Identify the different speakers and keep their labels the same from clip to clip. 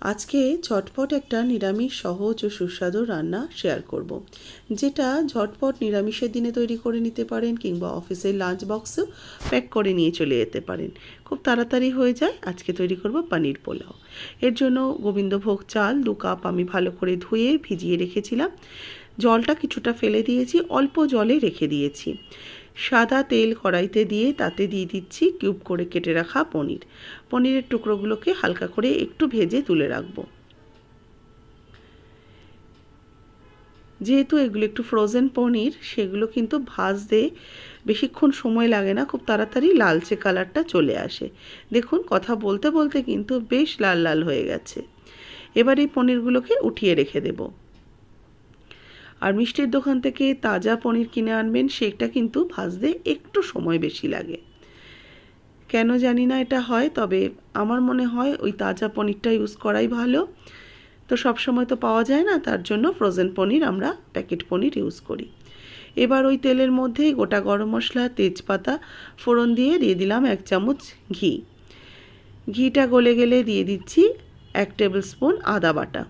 Speaker 1: আজকে ঝটপট একটা নিরামিষ সহজ ও সুস্বাদু রান্না শেয়ার করব, যেটা ঝটপট নিরামিষের দিনে তৈরি করে নিতে পারেন কিংবা অফিসের লাঞ্চ বক্সেও প্যাক করে নিয়ে চলে যেতে পারেন। খুব তাড়াতাড়ি হয়ে যায়। আজকে তৈরি করব পনির পোলাও। এর জন্য গোবিন্দভোগ চাল 2 কাপ আমি ভালো করে ধুয়ে ভিজিয়ে রেখেছিলাম। জলটা কিছুটা ফেলে দিয়েছি, অল্প জলে রেখে দিয়েছি। সাদা তেল কড়াইতে দিয়ে তাতে দিয়ে দিচ্ছি কিউব করে কেটে রাখা পনির। পনিরের টুকরোগুলোকে হালকা করে একটু ভেজে তুলে রাখবো। যেহেতু এগুলো একটু ফ্রোজেন পনির, সেগুলো কিন্তু ভাজতে বেশিক্ষণ সময় লাগে না, খুব তাড়াতাড়ি লালচে কালারটা চলে আসে। দেখুন, কথা বলতে বলতে কিন্তু বেশ লাল লাল হয়ে গেছে। এবার এই পনিরগুলোকে উঠিয়ে রেখে দেব। আর মিষ্টির দোকান থেকে তাজা পনির কিনে আনবেন, সেটা কিন্তু ভাজতে একটু সময় বেশি লাগে। কেন জানি না এটা হয়, তবে আমার মনে হয় ওই তাজা পনিরটা ইউজ করাই ভালো। তো সব সময় তো পাওয়া যায় না, তার জন্য ফ্রোজেন পনির আমরা প্যাকেট পনির ইউজ করি। এবার ওই তেলের মধ্যেই গোটা গরম মশলা, তেজপাতা ফোড়ন দিয়ে দিলাম 1 চামচ ঘি। ঘিটা গলে গেলে দিয়ে দিচ্ছি 1 টেবিল স্পুন আদা বাটা।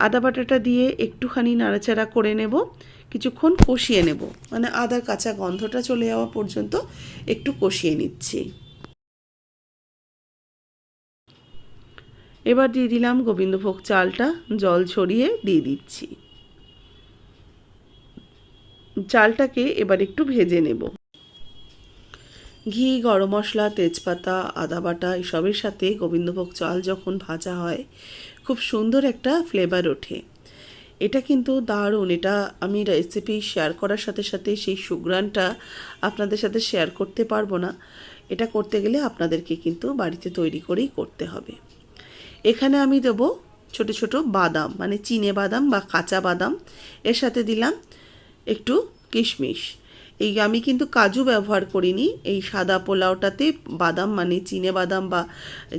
Speaker 1: আদা বাটাটা দিয়ে একটুখানি নাড়াচাড়া করে নেব, কিছুক্ষণ কষিয়ে নেব, মানে আদার কাঁচা গন্ধটা চলে যাওয়া পর্যন্ত একটু কষিয়ে নিচ্ছি। এবার দিয়ে দিলাম গোবিন্দভোগ চালটা, জল ছড়িয়ে দিয়ে দিচ্ছি। চালটাকে এবার একটু ভেজে নেব। ঘি, গরম মশলা, তেজপাতা, আদা বাটা এসবের সাথে গোবিন্দভোগ চাল যখন ভাজা হয়, খুব সুন্দর একটা ফ্লেভার ওঠে। এটা কিন্তু দারুণ। এটা আমি রেসিপি শেয়ার করার সাথে সাথে সেই সুঘ্রাণটা আপনাদের সাথে শেয়ার করতে পারবো না। এটা করতে গেলে আপনাদেরকে কিন্তু বাড়িতে তৈরি করেই করতে হবে। এখানে আমি দেব ছোট ছোট বাদাম, মানে চিনে বাদাম বা কাঁচা বাদাম। এর সাথে দিলাম একটু কিশমিশ। এই আমি কিন্তু কাজু ব্যবহার করিনি। এই সাদা পোলাওটাতে বাদাম, মানে চিনে বাদাম বা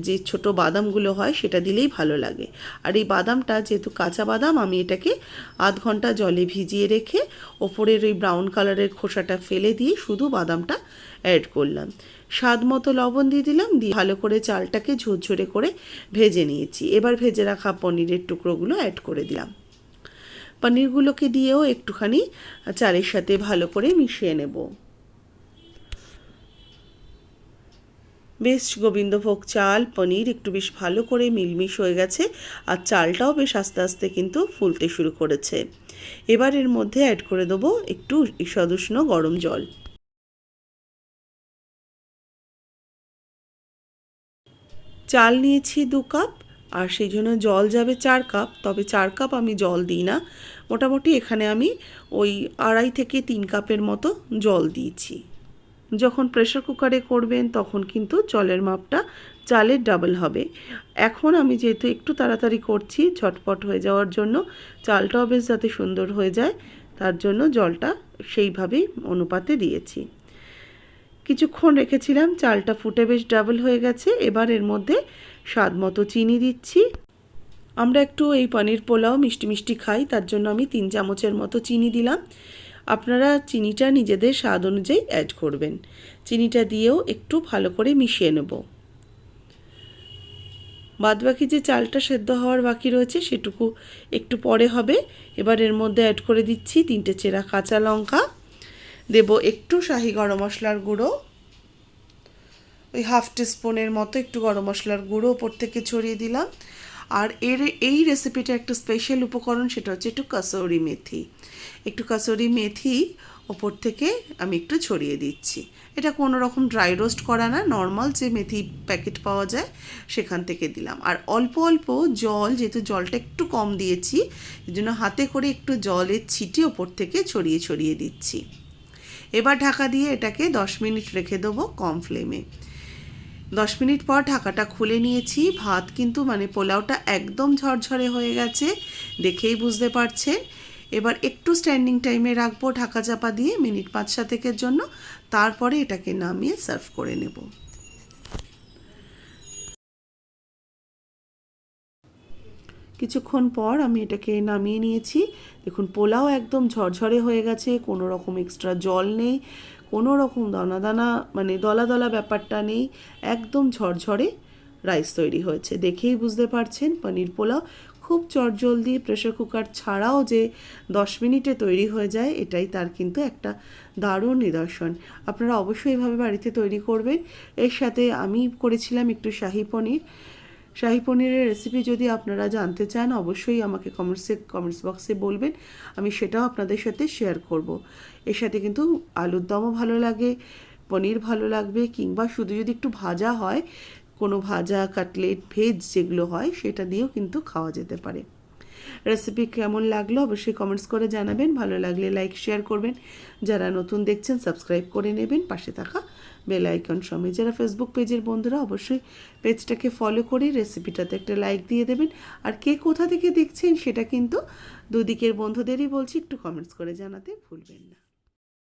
Speaker 1: যে ছোট বাদামগুলো হয়, সেটা দিলেই ভালো লাগে। আর এই বাদামটা যেহেতু কাঁচা বাদাম, আমি এটাকে আধ ঘন্টা জলে ভিজিয়ে রেখে ওপরের ওই ব্রাউন কালারের খোসাটা ফেলে দিয়ে শুধু বাদামটা অ্যাড করলাম। স্বাদ মতো লবণ দিয়ে দিলাম, দিয়ে ভালো করে চালটাকে ঝরঝরে করে ভেজে নিয়েছি। এবার ভেজে রাখা পনিরের টুকরোগুলো অ্যাড করে দিলাম। পনিরগুলোকে দিয়েও একটুখানি চালের সাথে ভালো করে মিশিয়ে নেব। বেশ গোবিন্দভোগ চাল পনির একটু বেশ ভালো করে মিলমিশ হয়ে গেছে, আর চালটাও বেশ আস্তে আস্তে কিন্তু ফুলতে শুরু করেছে। এবার এর মধ্যে অ্যাড করে দেবো একটু ঈষদুষ্ণ গরম জল। চাল নিয়েছি 2 কাপ, আর সেই জন্য জল যাবে 4 কাপ। তবে 4 কাপ আমি জল দিই না, মোটামুটি এখানে আমি ওই 2.5 থেকে 3 কাপের মতো জল দিয়েছি। যখন প্রেসার কুকারে করবেন তখন কিন্তু জলের মাপটা চালের ডাবল হবে। এখন আমি যেহেতু একটু তাড়াতাড়ি করছি ঝটপট হয়ে যাওয়ার জন্য, চালটাও বেশ যাতে সুন্দর হয়ে যায়, তার জন্য জলটা সেইভাবেই অনুপাতে দিয়েছি। কিছুক্ষণ রেখেছিলাম, চালটা ফুটে বেশ ডাবল হয়ে গেছে। এবার এর মধ্যে স্বাদ মতো চিনি দিচ্ছি। আমরা একটু এই পনির পোলাও মিষ্টি মিষ্টি খাই, তার জন্য আমি 3 চামচের মতো চিনি দিলাম। আপনারা চিনিটা নিজেদের স্বাদ অনুযায়ী অ্যাড করবেন। চিনিটা দিয়েও একটু ভালো করে মিশিয়ে নেব। বাদবাকি যে চালটা সেদ্ধ হওয়ার বাকি রয়েছে সেটুকু একটু পরে হবে। এবার এর মধ্যে অ্যাড করে দিচ্ছি 3টে চেরা কাঁচা লঙ্কা, দেব একটু শাহি গরম মশলার গুঁড়ো, ওই 1/2 টিস্পুনের মতো একটু গরম মশলার গুঁড়ো ওপর থেকে ছড়িয়ে দিলাম। আর এই রেসিপিটা একটা স্পেশাল উপকরণ, সেটা হচ্ছে একটু কাসুরি মেথি। একটু কাসুরি মেথি ওপর থেকে আমি একটু ছড়িয়ে দিচ্ছি। এটা কোনো রকম ড্রাই রোস্ট করা না, নর্মাল যে মেথি প্যাকেট পাওয়া যায় সেখান থেকে দিলাম। আর অল্প অল্প জল, যেহেতু জলটা একটু কম দিয়েছি, এই জন্য হাতে করে একটু জলের ছিটি ওপর থেকে ছড়িয়ে ছড়িয়ে দিচ্ছি। এবার ঢাকা দিয়ে এটাকে 10 মিনিট রেখে দেবো কম ফ্লেমে। 10 মিনিট পর ঢাকাটা খুলে নিয়েছি। ভাত কিন্তু, মানে পোলাওটা একদম ঝরঝরে হয়ে গেছে, দেখেই বুঝতে পারছেন। এবার একটু স্ট্যান্ডিং টাইমে রাখবো ঢাকা চাপা দিয়ে মিনিট 5-7 জন্য, তারপরে এটাকে নামিয়ে সার্ভ করে নেব। কিছুক্ষণ পর আমি এটাকে নামিয়ে নিয়েছি। দেখুন, পোলাও একদম ঝরঝরে হয়ে গেছে, কোনো রকম এক্সট্রা জল নেই, কোনো রকম দানা দানা, মানে দলা দলা ব্যাপারটা নেই, একদম ঝরঝরে রাইস তৈরি হয়েছে। দেখেই বুঝতে পারছেন পনির পোলাও খুব চটজলদি প্রেসার কুকার ছাড়াও যে 10 মিনিটে তৈরি হয়ে যায়, এটাই তার কিন্তু একটা দারুণ নিদর্শন। আপনারা অবশ্যই এভাবে বাড়িতে তৈরি করবেন। এর সাথে আমি করেছিলাম একটু শাহি পনির। শাহি পনিরের রেসিপি যদি আপনারা জানতে চান অবশ্যই আমাকে কমেন্টস বক্সে বলবেন, আমি সেটাও আপনাদের সাথে শেয়ার করব। এর সাথে কিন্তু আলুর দমও ভালো লাগে, পনির ভালো লাগবে, কিংবা শুধু যদি একটু ভাজা হয়, কোনো ভাজা কাটলেট ভেজ যেগুলো হয় সেটা দিয়েও কিন্তু খাওয়া যেতে পারে। রেসিপি কেমন লাগলো অবশ্যই কমেন্টস করে জানাবেন। ভালো লাগলে লাইক শেয়ার করবেন। যারা নতুন দেখছেন সাবস্ক্রাইব করে নেবেন, পাশে থাকা বেল আইকন সমেত। যারা ফেসবুক পেজের বন্ধুরা অবশ্যই পেজটাকে ফলো করে রেসিপিটাতে একটা লাইক দিয়ে দেবেন। আর কে কোথা থেকে দেখছেন সেটা কিন্তু দুদিকের বন্ধুদেরই বলছি, একটু কমেন্টস করে জানাতে ভুলবেন না।